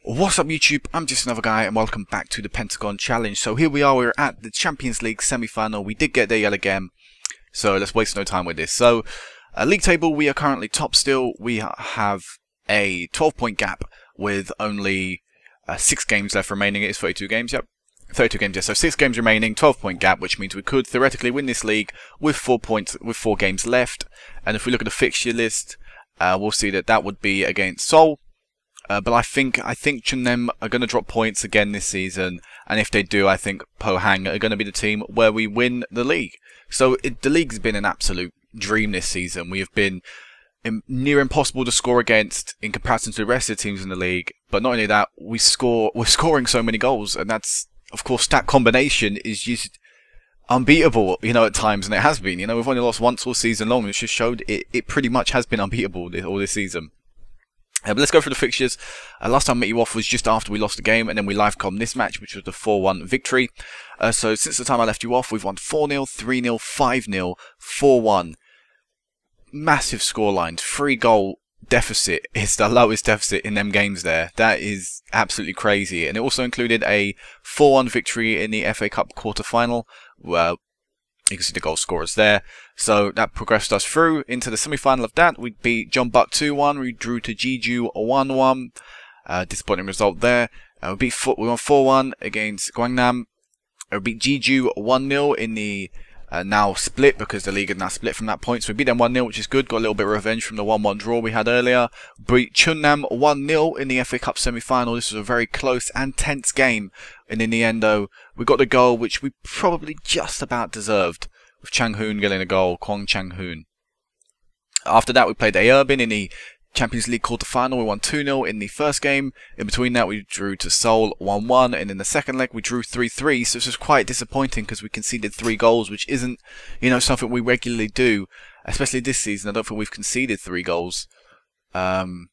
What's up YouTube, I'm just another guy and welcome back to the Pentagon challenge. So here we are, we're at the Champions League semi-final. We did get there yet again, so let's waste no time with this. So, league table, we are currently top still. We have a 12-point gap with only 6 games left remaining. It is 32 games, yep. 32 games, yes. So 6 games remaining, 12-point gap, which means we could theoretically win this league with 4 points, with 4 games left. And if we look at the fixture list, we'll see that that would be against Seoul. But I think Chunnem are going to drop points again this season, and if they do, I think Pohang are going to be the team where we win the league. So the league's been an absolute dream this season. We have been near impossible to score against in comparison to the rest of the teams in the league. But not only that, we're scoring so many goals, and that's, of course, that combination is just unbeatable, at times, and it has been. We've only lost once all season long, and it's just showed it pretty much has been unbeatable all this season. But let's go through the fixtures. Last time I met you off was just after we lost the game, and then we live-commed this match, which was the 4-1 victory. So since the time I left you off, we've won 4-0, 3-0, 5-0, 4-1. Massive scorelines. 3-goal deficit is the lowest deficit in them games there. That is absolutely crazy. And it also included a 4-1 victory in the FA Cup quarter-final, where you can see the goal scorers there. So that progressed us through into the semi-final of that. We beat John Buck 2-1. We drew to Jeju 1-1. Disappointing result there. We won 4-1 against Gwangnam. We beat Jeju 1-0 in the now split, because the league had now split from that point. So we beat them 1-0, which is good. Got a little bit of revenge from the 1-1 draw we had earlier. Beat Chunnam 1-0 in the FA Cup semi-final. This was a very close and tense game. And in the end, though, we got the goal, which we probably just about deserved, with Chang Hoon getting a goal, Kwang Chang Hoon. After that, we played Ayerbin in the Champions League quarter-final. We won 2-0 in the first game. In between that, we drew to Seoul 1-1, and in the second leg, we drew 3-3. So this was quite disappointing because we conceded 3 goals, which isn't, something we regularly do, especially this season. I don't think we've conceded 3 goals in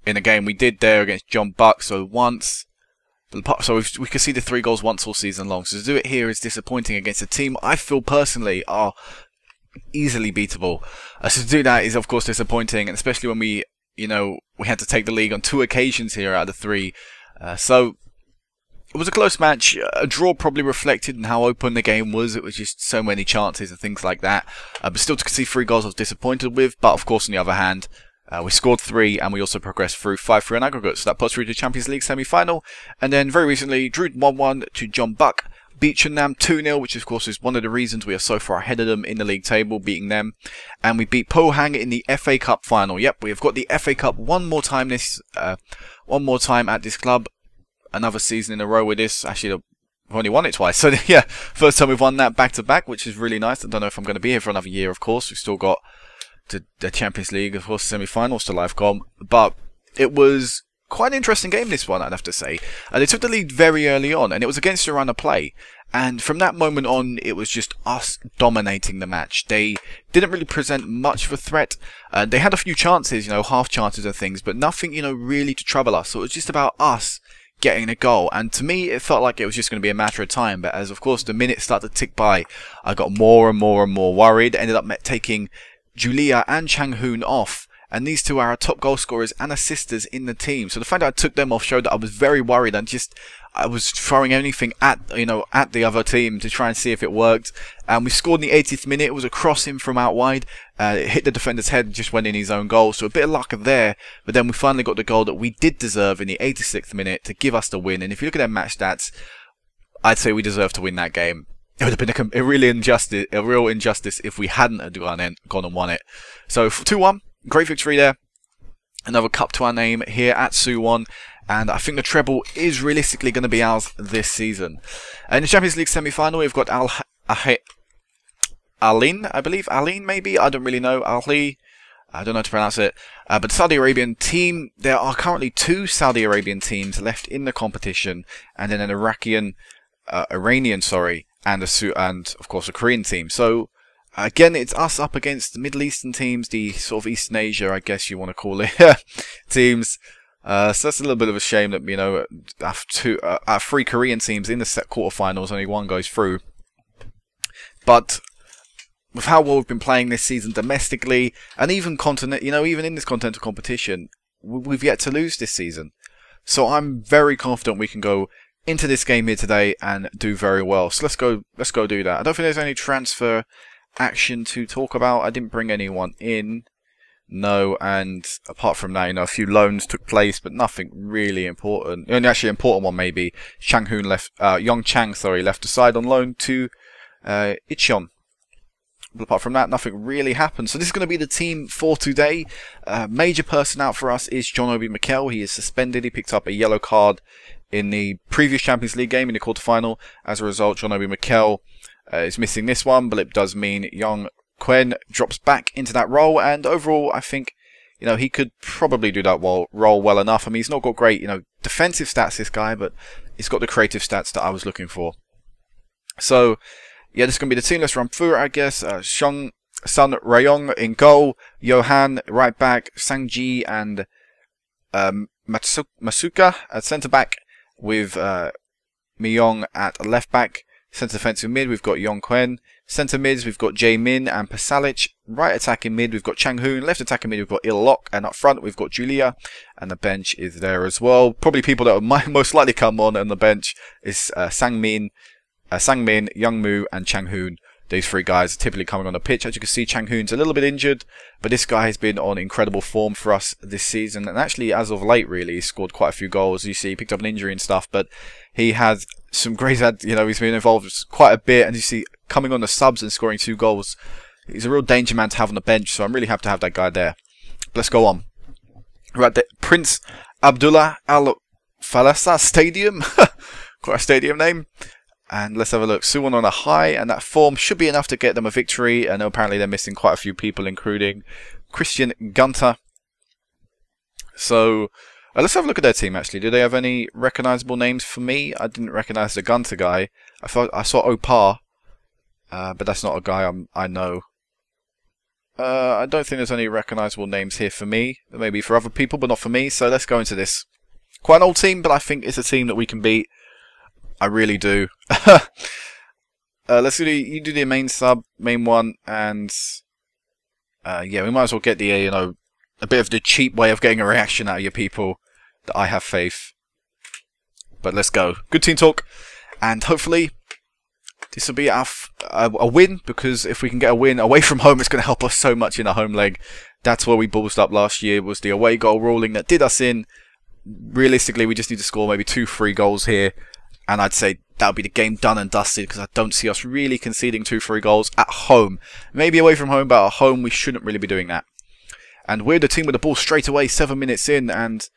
a game. We did there against John Buck, so once. So we conceded 3 goals once all season long. So to do it here is disappointing against a team I feel personally are easily beatable. So to do that is of course disappointing, and especially when we had to take the league on 2 occasions here out of 3. So it was a close match. A draw probably reflected in how open the game was. It was just so many chances and things like that. But still to concede 3 goals I was disappointed with. But of course on the other hand, we scored 3, and we also progressed through 5-3 on aggregate. So that puts through to the Champions League semi-final. And then very recently, drew 1-1 to John Buck. Beat Chunnam 2-0, which of course is one of the reasons we are so far ahead of them in the league table, beating them. And we beat Pohang in the FA Cup final. Yep, we have got the FA Cup one more time at this club. Another season in a row with this. Actually, we've only won it twice. So yeah, first time we've won that back-to-back, which is really nice. I don't know if I'm going to be here for another year, of course. We've still got the Champions League, of course, semi-finals to live-com. But it was quite an interesting game, this one, I'd have to say. They took the lead very early on, and it was against a run of play. And from that moment on, it was just us dominating the match. They didn't really present much of a threat. They had a few chances, half chances and things, but nothing, really to trouble us. So it was just about us getting a goal. And to me, it felt like it was just going to be a matter of time. But as, of course, the minutes started to tick by, I got more and more and more worried. Ended up taking Julia and Chang Hoon off. And these two are our top goal scorers and assisters in the team. So the fact that I took them off showed that I was very worried, and I was throwing anything at at the other team to try and see if it worked. And we scored in the 80th minute. It was a crossing from out wide. It hit the defender's head and just went in his own goal. So a bit of luck there. But then we finally got the goal that we did deserve in the 86th minute to give us the win. And if you look at their match stats, I'd say we deserved to win that game. It would have been a real injustice if we hadn't gone and won it. So 2-1. Great victory there. Another cup to our name here at Suwon. And I think the treble is realistically going to be ours this season. In the Champions League semi-final, we've got Alin, I believe. Alin, maybe? I don't really know. I don't know how to pronounce it. But the Saudi Arabian team, there are currently 2 Saudi Arabian teams left in the competition. And then an Iranian, and of course a Korean team. So again, it's us up against the Middle Eastern teams, the sort of Eastern Asia, I guess you want to call it, teams. So that's a little bit of a shame that, our 3 Korean teams in the quarterfinals, only 1 goes through. But with how well we've been playing this season domestically, and even even in this continental competition, we've yet to lose this season. So I'm very confident we can go into this game here today and do very well. So let's go do that. I don't think there's any transfer action to talk about. I didn't bring anyone in. No, and apart from that, a few loans took place, but nothing really important. The only actually important one maybe, Chang-hoon left, Yong Chang, sorry, left aside on loan to Icheon. But apart from that, nothing really happened. So this is going to be the team for today. Major person out for us is John Obi Mikel. He is suspended. He picked up a yellow card in the previous Champions League game in the quarterfinal. As a result, John Obi Mikel is missing this one, but it does mean Young Quen drops back into that role, and overall I think he could probably do that role well enough. I mean, he's not got great defensive stats, this guy, but he's got the creative stats that I was looking for. So yeah, this is going to be the team. Let's run through it, I guess. Sun Rayong in goal, Johan right back, Sangji and Masuka at centre back, with Miyong at left back. Centre defensive mid, we've got Yong Quen. Centre mids, we've got Jae-min and Pasalic. Right attacking mid, we've got Chang-hoon. Left attacking mid, we've got Il-lok. And up front, we've got Julia. And the bench is there as well. Probably people that might most likely come on the bench is Sangmin, Youngmoo, and Chang-hoon. These three guys are typically coming on the pitch. As you can see, Chang-hoon's a little bit injured, but this guy has been on incredible form for us this season. And actually, as of late, really, he's scored quite a few goals. You see, he picked up an injury and stuff, but he has some great, he's been involved quite a bit. And you see, coming on the subs and scoring 2 goals, he's a real danger man to have on the bench. So I'm really happy to have that guy there. But let's go on. Right there, Prince Abdullah Al Falasa Stadium. Quite a stadium name. And let's have a look. Suwon on a high, and that form should be enough to get them a victory. And apparently they're missing quite a few people, including Christian Gunter. So let's have a look at their team, actually. Do they have any recognisable names for me? I didn't recognise the Gunter guy. I saw Opar, but that's not a guy I know. I don't think there's any recognisable names here for me. Maybe for other people, but not for me. So let's go into this. Quite an old team, but I think it's a team that we can beat. I really do. Let's do you do the main one, and yeah, we might as well get the a bit of the cheap way of getting a reaction out of your people that I have faith. But let's go. Good team talk, and hopefully this will be a win, because if we can get a win away from home, it's going to help us so much in the home leg. That's where we ballsed up last year, was the away goal ruling that did us in. Realistically, we just need to score maybe 2-3 goals here. And I'd say that would be the game done and dusted, because I don't see us really conceding 2-3 goals at home. Maybe away from home, but at home we shouldn't really be doing that. And we're the team with the ball straight away, 7 minutes in, and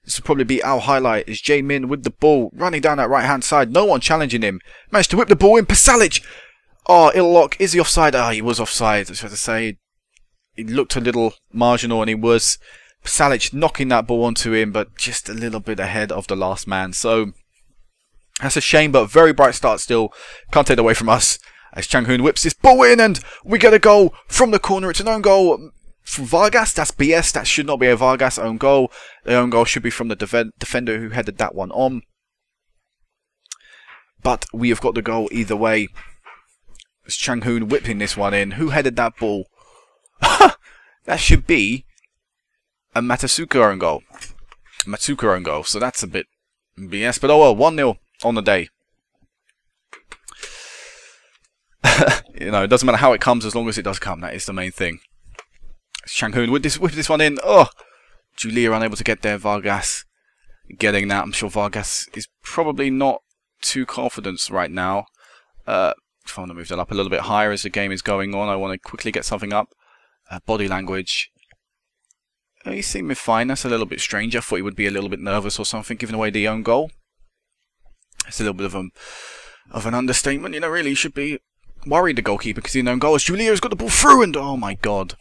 this will probably be our highlight, is Jae-min with the ball, running down that right-hand side, no one challenging him. Managed to whip the ball in, Pasalic! Oh, Il-lok, is he offside? Ah, he was offside, I was going to say. He looked a little marginal, and he was. Pasalic knocking that ball onto him, but just a little bit ahead of the last man. So that's a shame, but a very bright start still. Can't take it away from us. As Chang-hoon whips this ball in, and we get a goal from the corner. It's an own goal from Vargas. That's BS. That should not be a Vargas own goal. The own goal should be from the defender who headed that one on. But we have got the goal either way. It's Chang-hoon whipping this one in. Who headed that ball? That should be a Matsuka own goal. Matsuka own goal. So that's a bit BS. But oh well, 1-0 on the day. It doesn't matter how it comes, as long as it does come. That is the main thing. Chang-hoon whip this one in. Oh, Julia unable to get there. Vargas getting that. I'm sure Vargas is probably not too confident right now. If I want to move that up a little bit higher as the game is going on, I want to quickly get something up. Body language. He seemed fine. That's a little bit strange. I thought he would be a little bit nervous or something, giving away the own goal. It's a little bit of an understatement. Really, he should be worried, the goalkeeper, because he own goal. As Julia has got the ball through, and oh my god.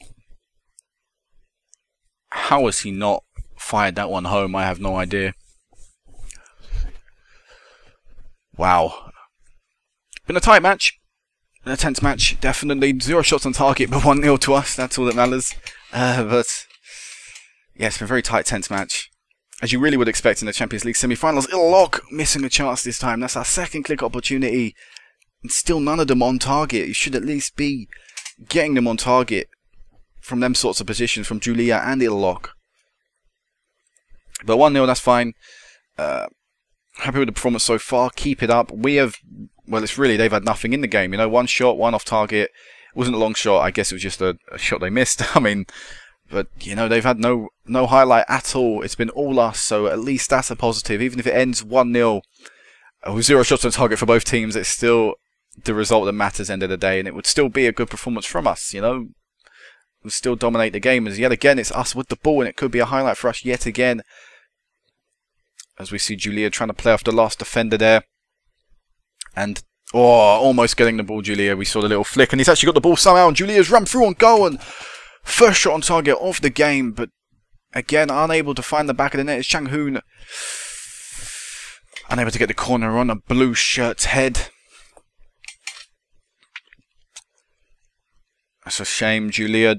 How has he not fired that one home? I have no idea. Wow. Been a tight match. Been a tense match, definitely. 0 shots on target, but 1-0 to us. That's all that matters. But yeah, it's been a very tight, tense match, as you really would expect in the Champions League semi-finals. Il-lok missing a chance this time. That's our second click opportunity, and still none of them on target. You should at least be getting them on target from them sorts of positions, from Julia and Il-lok. But 1-0, that's fine. Happy with the performance so far. Keep it up. We have, well, it's really, they've had nothing in the game. You know, one shot, one off target. It wasn't a long shot. I guess it was just a shot they missed. I mean, but, you know, they've had no highlight at all. It's been all us, so at least that's a positive. Even if it ends 1-0 with 0 shots on target for both teams, it's still the result that matters end of the day, and it would still be a good performance from us, you know. We'll still dominate the game, as yet again it's us with the ball, and it could be a highlight for us yet again. As we see Julia trying to play off the last defender there. And, oh, almost getting the ball, Julia. We saw the little flick, and he's actually got the ball somehow, and Julia's run through on goal, and first shot on target of the game, but again, unable to find the back of the net. It's Chang Hoon. Unable to get the corner on a blue shirt's head. That's a shame. Julia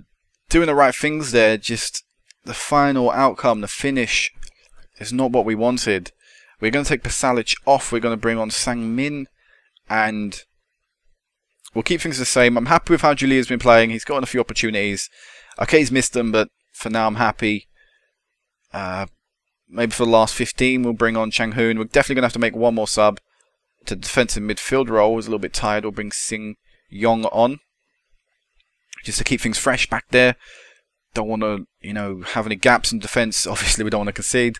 doing the right things there, just the final outcome, the finish, is not what we wanted. We're going to take Pasalic off. We're going to bring on Sang Min, and we'll keep things the same. I'm happy with how Julia's been playing. He's gotten a few opportunities. Okay, he's missed them, but for now I'm happy. Maybe for the last 15 we'll bring on Chang Hoon. We're definitely going to have to make one more sub to defensive midfield role. He's a little bit tired. We'll bring Sing Yong on, just to keep things fresh back there. Don't want to, you know, have any gaps in defence. Obviously, we don't want to concede.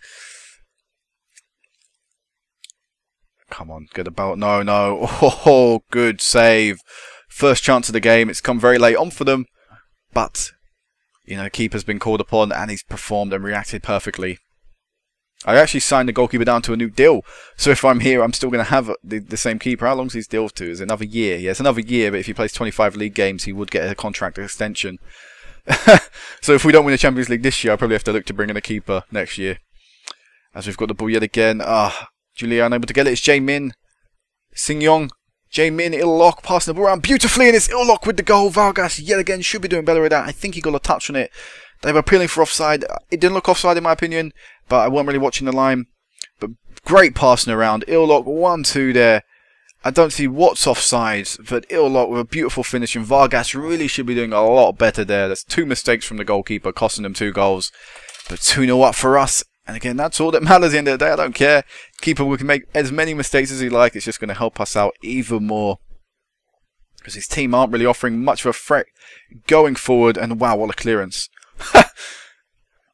Come on, get the ball. No, no. Oh, good save. First chance of the game. It's come very late on for them. But, you know, the keeper's been called upon and he's performed and reacted perfectly. I actually signed the goalkeeper down to a new deal. So if I'm here, I'm still going to have the same keeper. How long's his deal to? Is it another year? Yeah, it's another year, but if he plays 25 league games, he would get a contract extension. So if we don't win the Champions League this year, I'll probably have to look to bring in a keeper next year. As we've got the ball yet again. Julia unable to get it. It's Jae Min. Sing Yong. Jae Min, Illock passing the ball around beautifully, and it's Illock with the goal. Vargas yet again should be doing better with that. I think he got a touch on it. They were appealing for offside. It didn't look offside in my opinion, but I wasn't really watching the line. But great passing around. Illock 1-2 there. I don't see what's offside, but Illock with a beautiful finish, and Vargas really should be doing a lot better there. That's 2 mistakes from the goalkeeper, costing them 2 goals. But 2-0 up for us. And again, that's all that matters at the end of the day. I don't care. Keeper, we can make as many mistakes as he likes. It's just going to help us out even more. Because his team aren't really offering much of a threat going forward. And wow, what a clearance.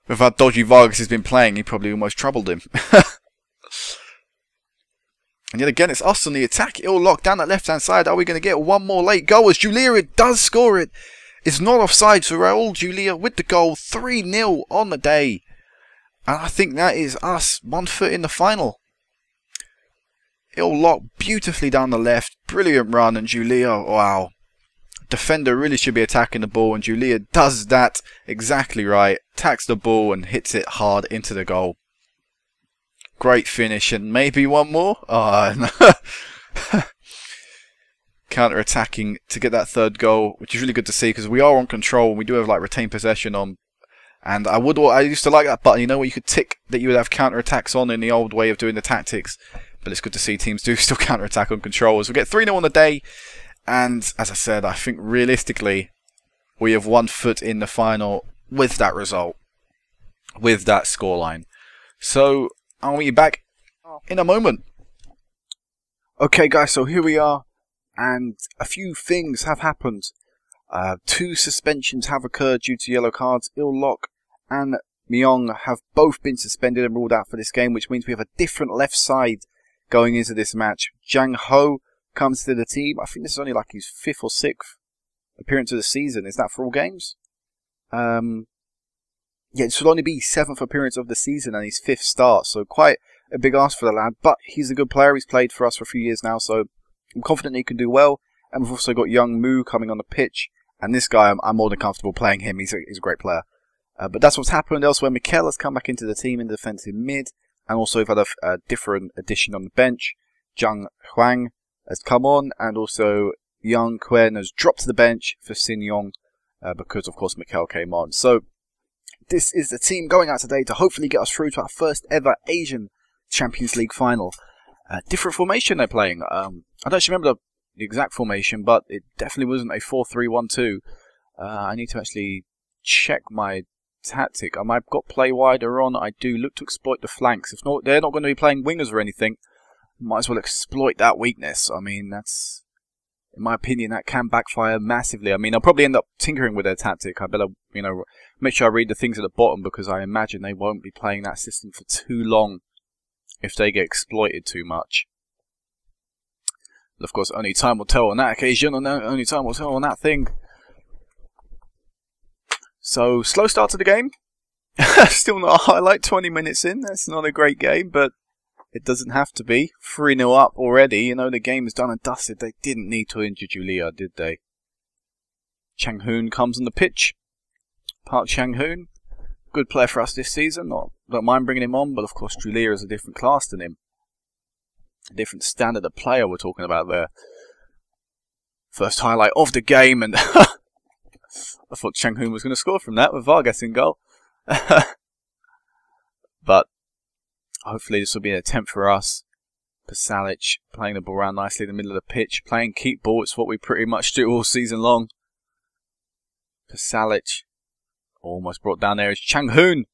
With how dodgy Vargas has been playing, he probably almost troubled him. And yet again, it's us on the attack. Illock down that left-hand side. Are we going to get one more late goal? As Julia does score it. It's not offside, so Raul Julia with the goal. 3-0 on the day. And I think that is us 1 foot in the final. Illock beautifully down the left. Brilliant run, and Julia, wow. Defender really should be attacking the ball, and Julia does that exactly right. Attacks the ball and hits it hard into the goal. Great finish, and maybe one more? No. Counter-attacking to get that 3rd goal, which is really good to see because we are on control and we do have like retained possession on. And I used to like that button, you know, where you could tick that you would have counter-attacks on in the old way of doing the tactics. But it's good to see teams do still counter-attack on controllers. We get 3-0 on the day. And as I said, I think realistically, we have 1 foot in the final with that result. With that scoreline. So, I'll meet you back in a moment. Okay guys, so here we are. And a few things have happened. 2 suspensions have occurred due to yellow cards. Illock and Myong have both been suspended and ruled out for this game, which means we have a different left side going into this match. Jang Ho comes to the team. I think this is only like his 5th or 6th appearance of the season. Is that for all games? Yeah, this will only be his 7th appearance of the season and his 5th start, so quite a big ask for the lad. But he's a good player. He's played for us for a few years now, so I'm confident he can do well. And we've also got Young Moo coming on the pitch. And this guy, I'm more than comfortable playing him. He's a great player. But that's what's happened elsewhere. Mikel has come back into the team in the defensive mid. And also we've had a different addition on the bench. Zhang Huang has come on. And also Yang Quen has dropped to the bench for Sin Yong. Because, of course, Mikel came on. So this is the team going out today to hopefully get us through to our first ever Asian Champions League final. Different formation they're playing. I don't actually remember the exact formation, but it definitely wasn't a 4-3-1-2. I need to actually check my tactic. I've got play wider on. I do look to exploit the flanks. If not, they're not going to be playing wingers or anything. Might as well exploit that weakness. I mean, that's, in my opinion, that can backfire massively. I mean, I'll probably end up tinkering with their tactic. I better, you know, make sure I read the things at the bottom, because I imagine they won't be playing that system for too long if they get exploited too much. But of course, only time will tell on that occasion, and only time will tell on that thing. So, slow start to the game. Still not a highlight, 20 minutes in. That's not a great game, but it doesn't have to be. 3-0 up already. You know, the game is done and dusted. They didn't need to injure Julia, did they? Chang Hoon comes on the pitch. Park Chang Hoon. Good player for us this season. Don't mind bringing him on, but of course Julia is a different class than him. A different standard of player we're talking about there. First highlight of the game, and I thought Chang Hoon was going to score from that with Vargas in goal. But hopefully this will be an attempt for us. Pasalic playing the ball around nicely in the middle of the pitch. Playing keep ball, it's what we pretty much do all season long. Pasalic almost brought down there is Chang Hoon.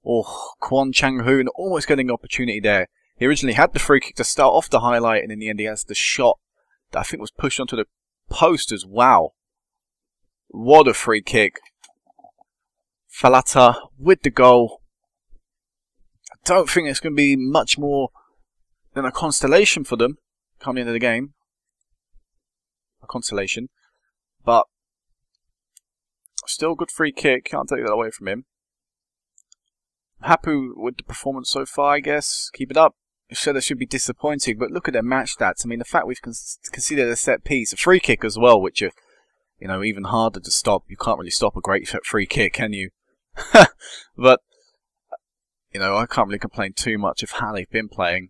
Oh, Kwon Chang Hoon almost getting an opportunity there. He originally had the free kick to start off the highlight, and in the end he has the shot that I think was pushed onto the post as well. What a free kick. Falata with the goal. I don't think it's going to be much more than a constellation for them coming into the game. A consolation. But still a good free kick. Can't take that away from him. Happy with the performance so far, I guess. Keep it up. You said it should be disappointing, but look at their match stats. I mean, the fact we've conceded a set piece, a free kick as well, which are, you know, even harder to stop. You can't really stop a great free kick, can you? But, you know, I can't really complain too much of how they've been playing.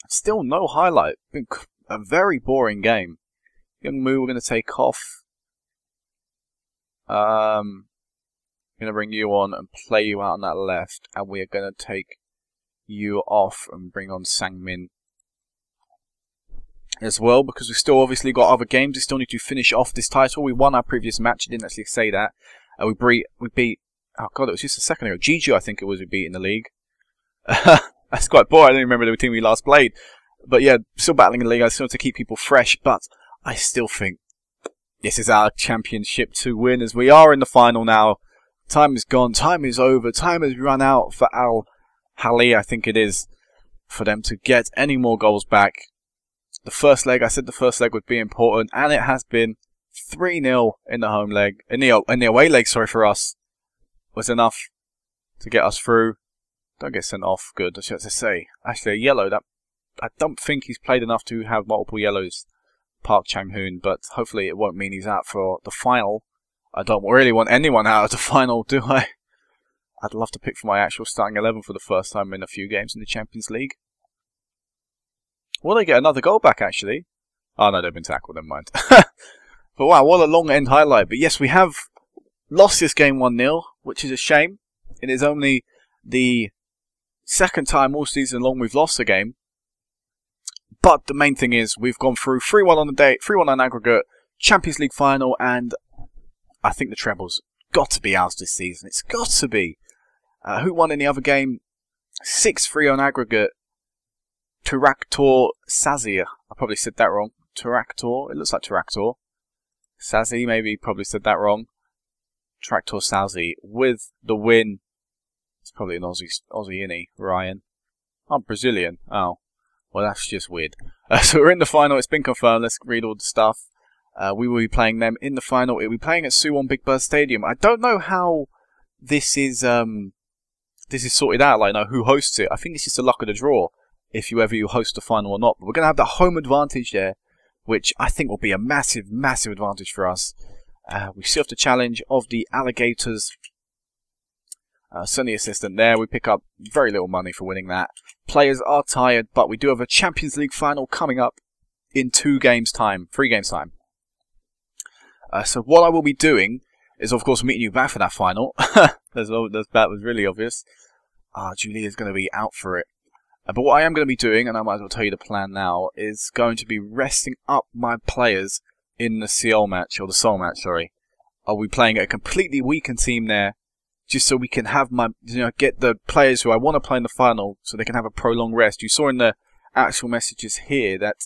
Still no highlight. Been a very boring game. Young Moo, we're going to take off. I'm going to bring you on and play you out on that left, and we are going to take you off and bring on Sang-min as well, because we've still obviously got other games. We still need to finish off this title. We won our previous match. I didn't actually say that. We beat, oh god, it was just a second ago. Jeju, I think it was, we beat in the league. That's quite boring. I don't remember the team we last played. But yeah, still battling in the league. I still want to keep people fresh, but I still think this is our championship to win, as we are in the final now. Time is gone. Time is over. Time has run out for Al Hali, I think it is, for them to get any more goals back. The first leg, I said the first leg would be important, and it has been. 3-0 in the home leg, in the away leg, sorry, for us, was enough to get us through. Don't get sent off. Good, I should have to say. Actually, a yellow. That I don't think he's played enough to have multiple yellows, Park Chang Hoon, but hopefully it won't mean he's out for the final. I don't really want anyone out of the final, do I? I'd love to pick for my actual starting 11 for the first time in a few games in the Champions League. Will they get another goal back, actually? Oh no, they've been tackled, never mind. But wow, what a long end highlight. But yes, we have lost this game 1-0, which is a shame. It is only the second time all season long we've lost a game. But the main thing is we've gone through 3-1 on the day, 3-1 on aggregate, Champions League final, and I think the treble's got to be ours this season. It's got to be. Who won in the other game? 6-3 on aggregate. Turaktor Sazir. I probably said that wrong. Turaktor. It looks like Turaktor. Sazi, maybe, probably said that wrong. Tractor Sazi with the win. It's probably an Aussie, isn't he, Ryan? I'm Brazilian. Oh, well, that's just weird. So we're in the final. It's been confirmed. Let's read all the stuff. We will be playing them in the final. We'll be playing at Suwon Big Bird Stadium. I don't know how this is sorted out. Like, no, who hosts it? I think it's just the luck of the draw if you host the final or not. But we're going to have the home advantage there, which I think will be a massive, massive advantage for us. We still have the challenge of the Alligators. Sunny assistant there. We pick up very little money for winning that. Players are tired, but we do have a Champions League final coming up in 3 games time. So what I will be doing is, of course, meeting you back for that final. That was really obvious. Julia's going to be out for it. But what I am going to be doing, and I might as well tell you the plan now, is going to be resting up my players in the Seoul match, or the Seoul match, sorry. I'll be playing a completely weakened team there, just so we can have get the players who I want to play in the final, so they can have a prolonged rest. You saw in the actual messages here that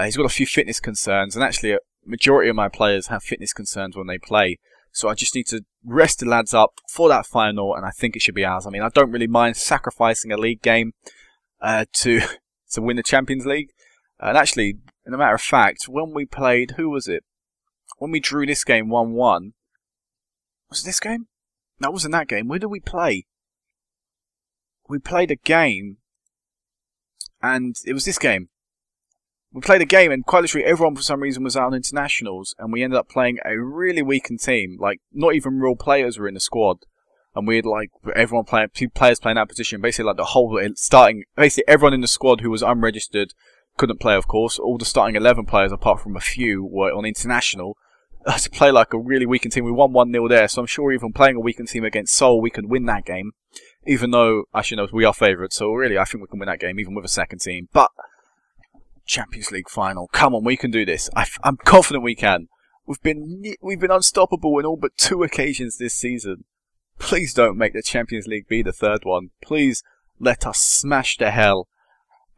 he's got a few fitness concerns, and actually a majority of my players have fitness concerns when they play. So I just need to rest the lads up for that final, and I think it should be ours. I mean, I don't really mind sacrificing a league game to win the Champions League. And actually, in a matter of fact, when we played, who was it? When we drew this game 1-1, was it this game? No, it wasn't that game. Where did we play? We played a game, and it was this game. We played a game, and quite literally everyone for some reason was out on internationals, and we ended up playing a really weakened team. Like, not even real players were in the squad. And we had, like, everyone playing, 2 players playing that position. Basically, like, the whole starting, basically everyone in the squad who was unregistered couldn't play, of course. All the starting 11 players, apart from a few, were on international. To play like a really weakened team. We won 1-0 there, so I'm sure even playing a weakened team against Seoul, we could win that game. Even though, actually, no, we are favourites, so really, I think we can win that game, even with a second team. But Champions League final, come on, we can do this. I'm confident we can. We've been unstoppable in all but 2 occasions this season. Please don't make the Champions League be the 3rd one. Please let us smash the hell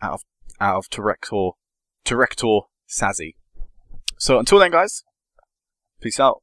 out of Director Sazi. So until then, guys, peace out.